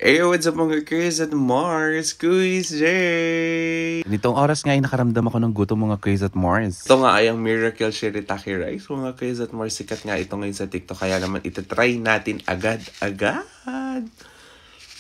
Hey, what's up mga Chris at Mars? Quiz J! Nitong oras nga ay nakaramdam ako ng gutom mga Chris at Mars. Ito nga ay ang Miracle Shirataki Rice. Mga Chris at Mars, sikat nga ito ngayon sa TikTok. Kaya naman itatry natin agad-agad.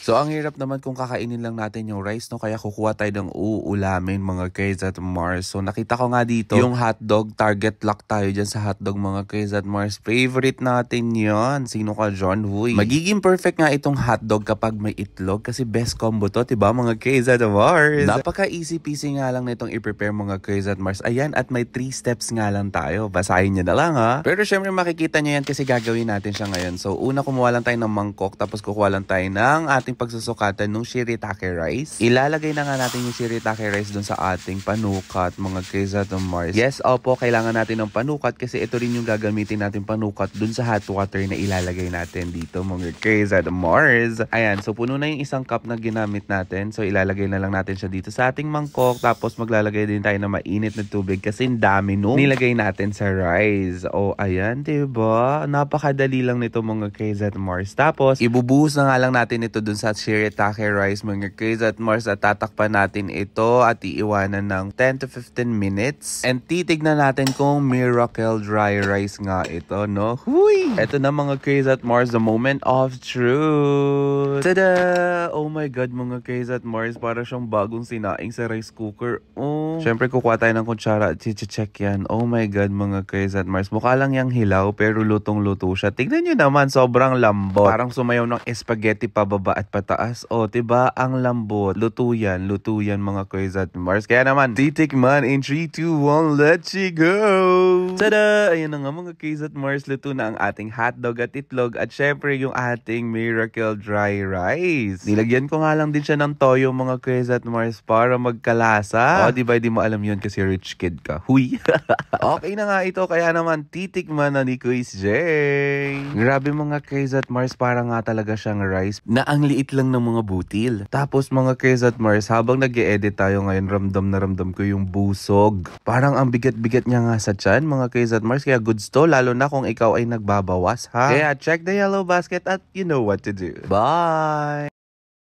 So ang hirap naman kung kakainin lang natin yung rice, no? Kaya kukuha tayo ng uulamin mga Chris at Mars. So nakita ko nga dito yung hotdog. Target lock tayo dyan sa hotdog mga Chris at Mars. Favorite natin yan. Sino ka John? Huy. Magiging perfect nga itong hotdog kapag may itlog. Kasi best combo to, diba mga Chris at Mars? Napaka easy peasy nga lang nitong i-prepare mga Chris at Mars. Ayan, at may 3 steps nga lang tayo. Basahin nyo na lang ha. Pero syempre makikita nyo yan kasi gagawin natin siya ngayon. So una kumuha lang tayo ng mangkok. Tapos kukuha lang tayo ng ating pagsusukatan ng shirataki rice. Ilalagay na nga natin yung shirataki rice dun sa ating panukat, mga Chris at Mars. Yes, opo, kailangan natin ng panukat kasi ito rin yung gagamitin natin panukat dun sa hot water na ilalagay natin dito, mga Chris at Mars. Ayan, so puno na yung isang cup na ginamit natin. So ilalagay na lang natin siya dito sa ating mangkok. Tapos maglalagay din tayo ng mainit na tubig kasi dami nung nilagay natin sa rice. O, ayan, diba? Napakadali lang nito mga Chris at Mars. Tapos, ibubuhos na nga lang natin ito dun sa shirataki rice mga Chris at Mars at tatakpan natin ito at iiwanan ng 10 to 15 minutes. And titignan natin kung Miracle Dry Rice nga ito, no? Huy! Ito na mga Chris at Mars, the moment of truth. Tada! Oh my God mga Chris at Mars, para siyang bagong sinaing sa rice cooker. Oh. Siyempre kukuha tayo ng kutsara at check yan. Oh my God mga Chris at Mars, mukha lang yung hilaw pero lutong-luto siya. Tignan nyo naman, sobrang lambot. Parang sumayaw ng spaghetti pababa at pataas. O, diba? Ang lambot. Luto yan mga Chris at Mars. Kaya naman, titikman in 3, 2, 1, let's go! Tada! Ayan na nga mga Chris at Mars. Luto na ang ating hotdog at itlog at syempre yung ating Miracle Dry Rice. Nilagyan ko nga lang din siya ng toyo mga Chris at Mars para magkalasa. O, diba? Di mo alam yun kasi rich kid ka. Huy! Okay na nga ito. Kaya naman, titikman na ni Quiz J. Grabe mga Chris at Mars, para nga talaga siyang rice na ang liit lang ng mga butil. Tapos mga Chris at Mars, habang nag-e-edit tayo ngayon, ramdam na ramdam ko yung busog. Parang ang bigat-bigat niya nga sa tiyan mga Chris at Mars, kaya goods to, lalo na kung ikaw ay nagbabawas ha. Kaya check the yellow basket at you know what to do. Bye!